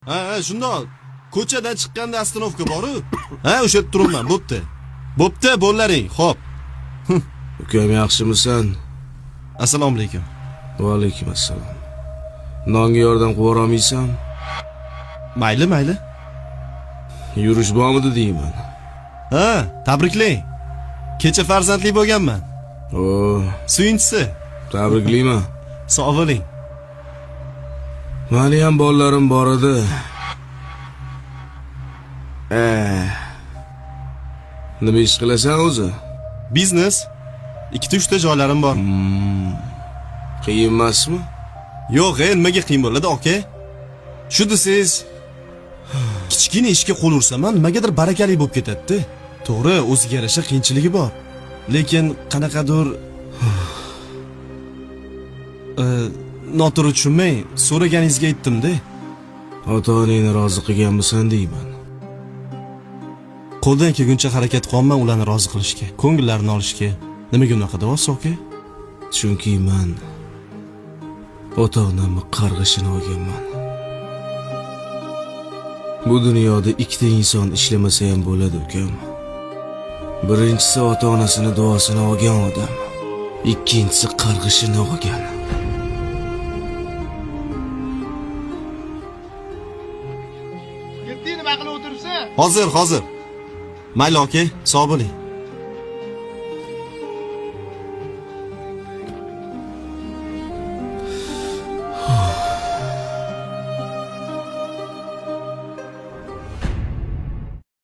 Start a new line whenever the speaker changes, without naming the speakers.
Ha, shundoq. Ko'chadan chiqqanda ostanovka bor-ku. Ha, o'sha yerda turibman, bo'pti. Bo'pti, bo'llaring. Xo'p.
Ukam yaxshimisan?
Assalomu alaykum.
Va alaykum assalom. Nonga yordam qilib olmaysan?
Mayli, mayli.
Yurish bormidi deyman.
Ha, tabriklang. Kecha farzandli bo'lganman.
O,
Suyunchisi.
tabriklayman.
Sog' bo'ling.
Meni ham bolalarim bor edi. Nima ish qilasan o'zi?
Biznes. 2-3 ta joylarim bor.
Qiyin emasmi?
Yo'q, nimaga qiyin bo'ladi, aka? Shu desiz, kichkina ishga qo'l ursam, nimagadir barakali bo'lib ketadi. To'g'ri, o'ziga yarasha qiyinchiligi bor. Lekin qanaqadir noto'g'ri tushunmay, so'raganingizga aytdim-da.
Ota-onangni rozi qilganmisan deyman.
Qo'ldan kelguncha harakat qilaman ularni rozi qilishga, ko'ngillarini olishga. Nimaga unaqa deyapsiz, aka?
Chunki men ota-onamni qarg'ishini olganman. Bu dunyoda ikkita inson ishlamasa ham bo'ladi, ukam. Birinchisi ota-onasini duosini olgan odam, ikkinchisi qarg'ishini olgan.
Yetdi nima qilib o'tiribsan?
Hozir. Mayli, aka, sog' bo'ling.